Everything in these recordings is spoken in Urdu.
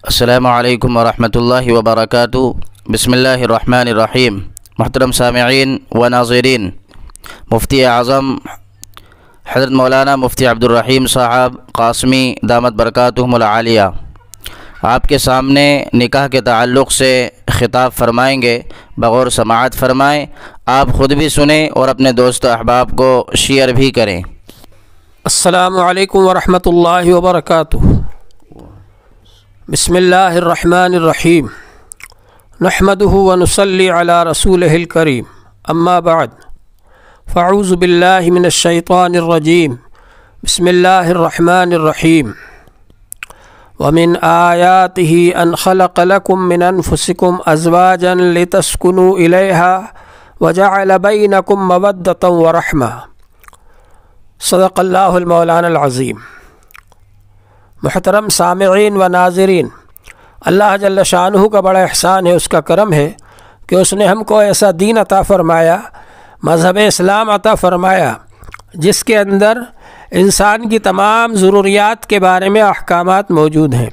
السلام علیکم ورحمۃ اللہ وبرکاتہ۔ بسم اللہ الرحمن الرحیم۔ محترم سامعین و ناظرین، مفتی اعظم حضرت مولانا مفتی عبدالرحیم صاحب قاسمی دامت برکاتہم العالیہ آپ کے سامنے نکاح کے تعلق سے خطاب فرمائیں گے۔ بغور سماعت فرمائیں، آپ خود بھی سنیں اور اپنے دوست و احباب کو شیئر بھی کریں۔ السلام علیکم ورحمۃ اللہ وبرکاتہ۔ بسم اللہ الرحمن الرحیم، نحمدہ ونصلی علی رسولہ الکریم، اما بعد فاعوذ باللہ من الشیطان الرجیم، بسم اللہ الرحمن الرحیم۔ ومن آیاتہ ان خلق لکم من انفسکم ازواجا لتسکنوا الیہا وجعل بینکم مودۃ ورحمہ۔ صدق اللہ المولانا العظیم۔ محترم سامعین و ناظرین، اللہ جل شانہ کا بڑا احسان ہے، اس کا کرم ہے کہ اس نے ہم کو ایسا دین عطا فرمایا، مذہب اسلام عطا فرمایا، جس کے اندر انسان کی تمام ضروریات کے بارے میں احکامات موجود ہیں۔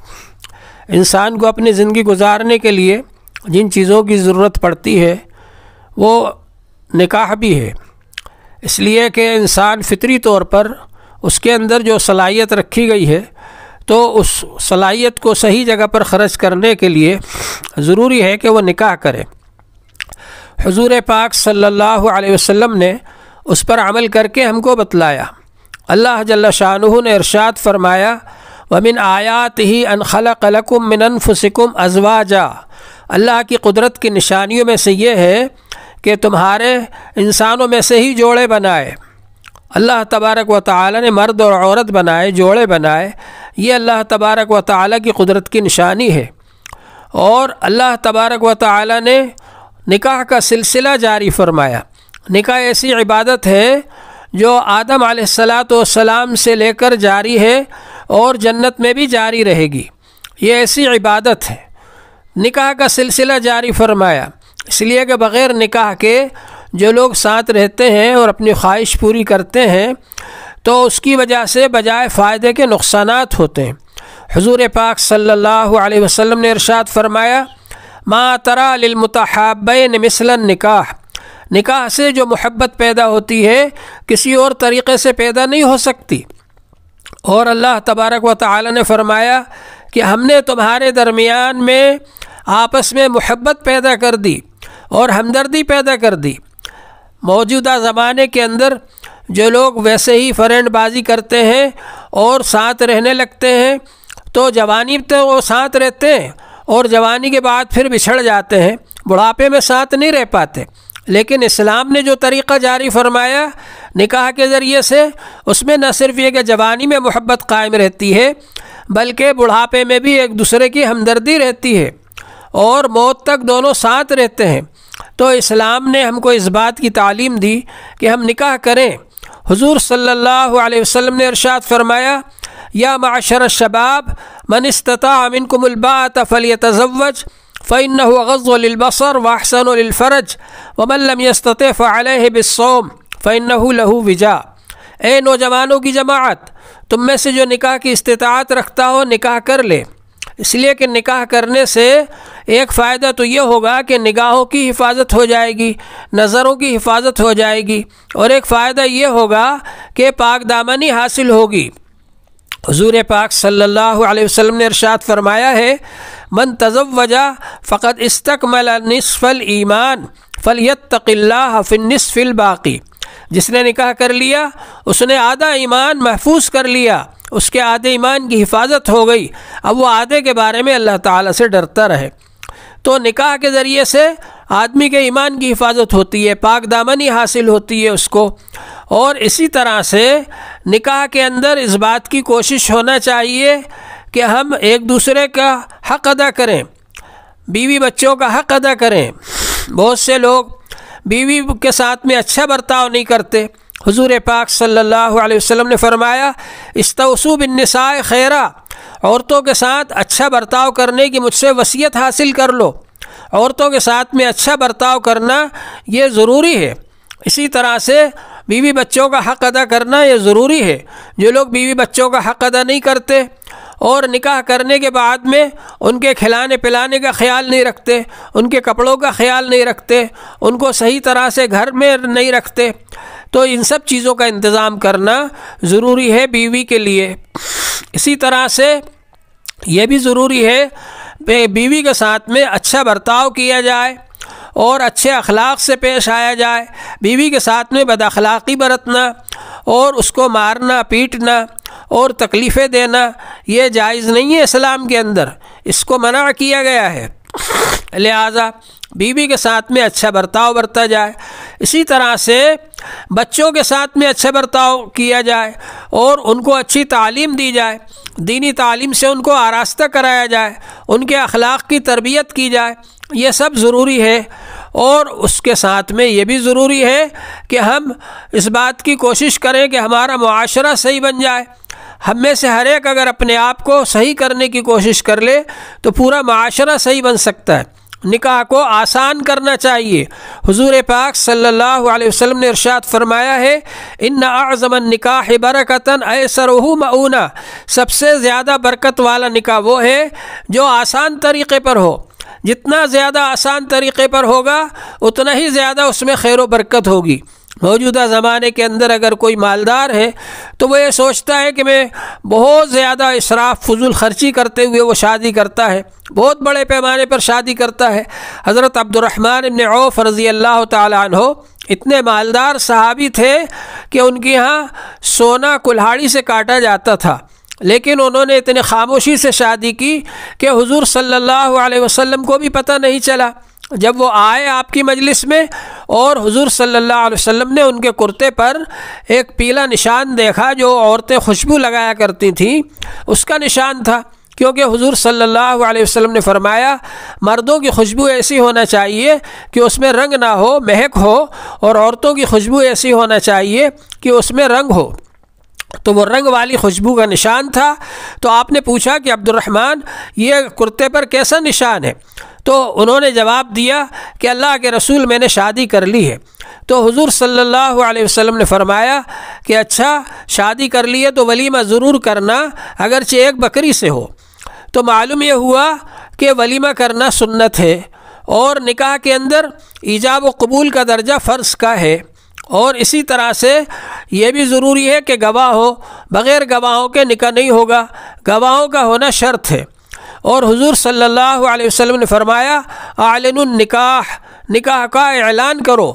انسان کو اپنی زندگی گزارنے کے لیے جن چیزوں کی ضرورت پڑتی ہے وہ نکاح بھی ہے، اس لیے کہ انسان فطری طور پر اس کے اندر جو صلاحیت رکھی گئی ہے تو اس صلاحیت کو صحیح جگہ پر خرچ کرنے کے لیے ضروری ہے کہ وہ نکاح کرے۔ حضور پاک صلی اللہ علیہ وسلم نے اس پر عمل کر کے ہم کو بتلایا۔ اللہ جل شانہ نے ارشاد فرمایا، وَمِنْ آیَاتِهِ أَنْ خَلَقَ لَكُم مِّنْ أَنفُسِكُمْ أَزْوَاجًا۔ اللہ کی قدرت کی نشانیوں میں سے یہ ہے کہ تمہارے انسانوں میں سے ہی جوڑے بنائے۔ اللہ تبارک و تعالی نے مرد اور عورت بنائے، جوڑے بنائے، یہ اللہ تبارک و تعالی کی قدرت کی نشانی ہے۔ اور اللہ تبارک و تعالی نے نکاح کا سلسلہ جاری فرمایا۔ نکاح ایسی عبادت ہے جو آدم علیہ السلام سے لے کر جاری ہے اور جنت میں بھی جاری رہے گی۔ یہ ایسی عبادت ہے، نکاح کا سلسلہ جاری فرمایا، اس لیے کہ بغیر نکاح کے جو لوگ ساتھ رہتے ہیں اور اپنی خواہش پوری کرتے ہیں تو اس کی وجہ سے بجائے فائدے کے نقصانات ہوتے ہیں۔ حضور پاک صلی اللہ علیہ وسلم نے ارشاد فرمایا، ما تری للمتحابین مثل النکاح۔ نکاح سے جو محبت پیدا ہوتی ہے کسی اور طریقے سے پیدا نہیں ہو سکتی۔ اور اللہ تبارک و تعالی نے فرمایا کہ ہم نے تمہارے درمیان میں آپس میں محبت پیدا کر دی اور ہمدردی پیدا کر دی۔ موجودہ زمانے کے اندر جو لوگ ویسے ہی فرینڈ بازی کرتے ہیں اور ساتھ رہنے لگتے ہیں تو جوانی تو وہ ساتھ رہتے ہیں اور جوانی کے بعد پھر بچھڑ جاتے ہیں، بڑھاپے میں ساتھ نہیں رہ پاتے۔ لیکن اسلام نے جو طریقہ جاری فرمایا نکاح کے ذریعے سے، اس میں نہ صرف یہ کہ جوانی میں محبت قائم رہتی ہے بلکہ بڑھاپے میں بھی ایک دوسرے کی ہمدردی رہتی ہے اور موت تک دونوں ساتھ رہتے ہیں۔ تو اسلام نے ہم کو اس بات کی تعلیم دی کہ ہم نکاح کریں۔ حضور صلی اللہ علیہ وسلم نے ارشاد فرمایا، یا معشر الشباب من استطاع منکم الباءۃ فلیتزوج فإنہ اغض للبصر واحسن للفرج ومن لم یستطع فعلیہ بالصوم فإنہ لہ وجاء۔ اے نوجوانوں کی جماعت، تم میں سے جو نکاح کی استطاعت رکھتا ہو نکاح کر لے، اس لیے کہ نکاح کرنے سے ایک فائدہ تو یہ ہوگا کہ نگاہوں کی حفاظت ہو جائے گی، نظروں کی حفاظت ہو جائے گی، اور ایک فائدہ یہ ہوگا کہ پاک دامنی حاصل ہوگی۔ حضور پاک صلی اللہ علیہ وسلم نے ارشاد فرمایا ہے، من تزوج فقد استکمل نصف الایمان فلیتق اللہ فی النصف الباقی۔ جس نے نکاح کر لیا اس نے آدھا ایمان محفوظ کر لیا، اس کے آدھے ایمان کی حفاظت ہو گئی، اب وہ آدھے کے بارے میں اللہ تعالیٰ سے ڈرتا رہے۔ تو نکاح کے ذریعے سے آدمی کے ایمان کی حفاظت ہوتی ہے، پاک دامنی حاصل ہوتی ہے اس کو۔ اور اسی طرح سے نکاح کے اندر اس بات کی کوشش ہونا چاہیے کہ ہم ایک دوسرے کا حق ادا کریں، بیوی بچوں کا حق ادا کریں۔ بہت سے لوگ بیوی کے ساتھ میں اچھا برتاؤ نہیں کرتے۔ حضور پاک صلی اللہ علیہ وسلم نے فرمایا، استوصوا بالنساء خیرا، عورتوں کے ساتھ اچھا برتاؤ کرنے کی مجھ سے وصیت حاصل کر لو۔ عورتوں کے ساتھ میں اچھا برتاؤ کرنا یہ ضروری ہے۔ اسی طرح سے بیوی بچوں کا حق ادا کرنا یہ ضروری ہے۔ جو لوگ بیوی بچوں کا حق ادا نہیں کرتے اور نکاح کرنے کے بعد میں ان کے کھلانے پلانے کا خیال نہیں رکھتے، ان کے کپڑوں کا خیال نہیں رکھتے، ان کو صحیح طرح سے گھر میں نہیں رکھتے، تو ان سب چیزوں کا انتظام کرنا ضروری ہے بیوی کے لیے۔ اسی طرح سے یہ بھی ضروری ہے کہ بیوی کے ساتھ میں اچھا برتاؤ کیا جائے اور اچھے اخلاق سے پیش آیا جائے۔ بیوی کے ساتھ میں بد اخلاقی برتنا اور اس کو مارنا پیٹنا اور تکلیفیں دینا یہ جائز نہیں ہے اسلام کے اندر، اس کو منع کیا گیا ہے۔ لہذا بیوی کے ساتھ میں اچھا برتاؤ برتا جائے۔ اسی طرح سے بچوں کے ساتھ میں اچھا برتاؤ کیا جائے اور ان کو اچھی تعلیم دی جائے، دینی تعلیم سے ان کو آراستہ کرایا جائے، ان کے اخلاق کی تربیت کی جائے، یہ سب ضروری ہے۔ اور اس کے ساتھ میں یہ بھی ضروری ہے کہ ہم اس بات کی کوشش کریں کہ ہمارا معاشرہ صحیح بن جائے۔ ہم میں سے ہر ایک اگر اپنے آپ کو صحیح کرنے کی کوشش کر لے تو پورا معاشرہ صحیح بن سکتا ہے۔ نکاح کو آسان کرنا چاہیے۔ حضور پاک صلی اللہ علیہ وسلم نے ارشاد فرمایا ہے، ان اعظم النکاح برکتاً ایسرہ مؤونہ، سب سے زیادہ برکت والا نکاح وہ ہے جو آسان طریقے پر ہو۔ جتنا زیادہ آسان طریقے پر ہوگا اتنا ہی زیادہ اس میں خیر و برکت ہوگی۔ موجودہ زمانے کے اندر اگر کوئی مالدار ہے تو وہ یہ سوچتا ہے کہ میں بہت زیادہ اسراف فضول خرچی کرتے ہوئے وہ شادی کرتا ہے، بہت بڑے پیمانے پر شادی کرتا ہے۔ حضرت عبد الرحمن بن عوف رضی اللہ تعالی عنہ اتنے مالدار صحابی تھے کہ ان کے ہاں سونا کلہاڑی سے کاٹا جاتا تھا، لیکن انہوں نے اتنے خاموشی سے شادی کی کہ حضور صلی اللہ علیہ وسلم کو بھی پتہ نہیں چلا۔ جب وہ آئے آپ کی مجلس میں اور حضور صلی اللہ علیہ وسلم نے ان کے کرتے پر ایک پیلا نشان دیکھا جو عورتیں خوشبو لگایا کرتی تھیں، اس کا نشان تھا، کیونکہ حضور صلی اللہ علیہ وسلم نے فرمایا مردوں کی خوشبو ایسی ہونا چاہیے کہ اس میں رنگ نہ ہو، مہک ہو، اور عورتوں کی خوشبو ایسی ہونا چاہیے کہ اس میں رنگ ہو۔ تو وہ رنگ والی خوشبو کا نشان تھا۔ تو آپ نے پوچھا کہ عبد الرحمن یہ کرتے پر کیسا نشان ہے؟ تو انہوں نے جواب دیا کہ اللہ کے رسول میں نے شادی کر لی ہے۔ تو حضور صلی اللہ علیہ وسلم نے فرمایا کہ اچھا شادی کر لی ہے تو ولیمہ ضرور کرنا، اگرچہ ایک بکری سے ہو۔ تو معلوم یہ ہوا کہ ولیمہ کرنا سنت ہے، اور نکاح کے اندر ایجاب و قبول کا درجہ فرض کا ہے۔ اور اسی طرح سے یہ بھی ضروری ہے کہ گواہ ہو، بغیر گواہوں کے نکاح نہیں ہوگا، گواہوں کا ہونا شرط ہے۔ اور حضور صلی اللہ علیہ وسلم نے فرمایا اعلن النکاح، نکاح کا اعلان کرو،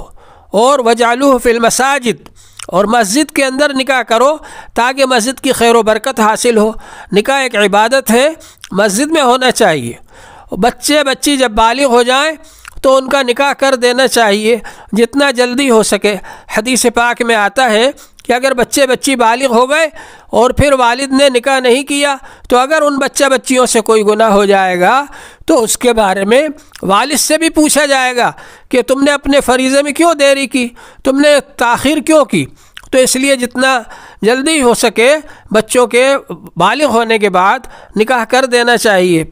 اور وجعلوہ فی المساجد، اور مسجد کے اندر نکاح کرو تاکہ مسجد کی خیر و برکت حاصل ہو۔ نکاح ایک عبادت ہے، مسجد میں ہونا چاہیے۔ بچی جب بالغ ہو جائیں تو ان کا نکاح کر دینا چاہیے جتنا جلدی ہو سکے۔ حدیث پاک میں آتا ہے کہ اگر بچی بالغ ہو گئے اور پھر والد نے نکاح نہیں کیا تو اگر ان بچیوں سے کوئی گناہ ہو جائے گا تو اس کے بارے میں والد سے بھی پوچھا جائے گا کہ تم نے اپنے فریضے میں کیوں دیری کی، تم نے تاخیر کیوں کی۔ تو اس لیے جتنا جلدی ہو سکے بچوں کے بالغ ہونے کے بعد نکاح کر دینا چاہیے۔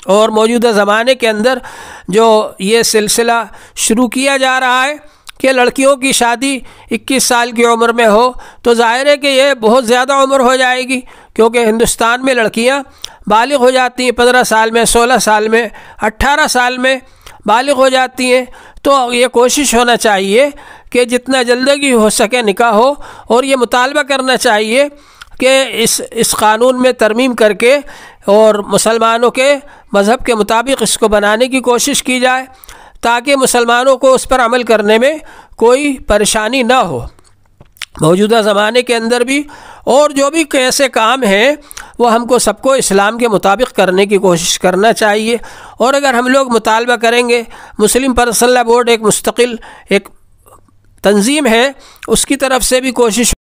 اور موجودہ زمانے کے اندر جو یہ سلسلہ شروع کیا جا رہا ہے کہ لڑکیوں کی شادی 21 سال کی عمر میں ہو، تو ظاہر ہے کہ یہ بہت زیادہ عمر ہو جائے گی، کیونکہ ہندوستان میں لڑکیاں بالغ ہو جاتی ہیں 15 سال میں، 16 سال میں، 18 سال میں بالغ ہو جاتی ہیں۔ تو یہ کوشش ہونا چاہیے کہ جتنا جلدی ہو سکے نکاح ہو، اور یہ مطالبہ کرنا چاہیے کہ اس قانون میں ترمیم کر کے اور مسلمانوں کے مذہب کے مطابق اس کو بنانے کی کوشش کی جائے تاکہ مسلمانوں کو اس پر عمل کرنے میں کوئی پریشانی نہ ہو۔ موجودہ زمانے کے اندر بھی اور جو بھی ایسے کام ہیں وہ ہم کو سب کو اسلام کے مطابق کرنے کی کوشش کرنا چاہیے۔ اور اگر ہم لوگ مطالبہ کریں گے، مسلم پرسنل لا بورڈ ایک مستقل ایک تنظیم ہے، اس کی طرف سے بھی کوشش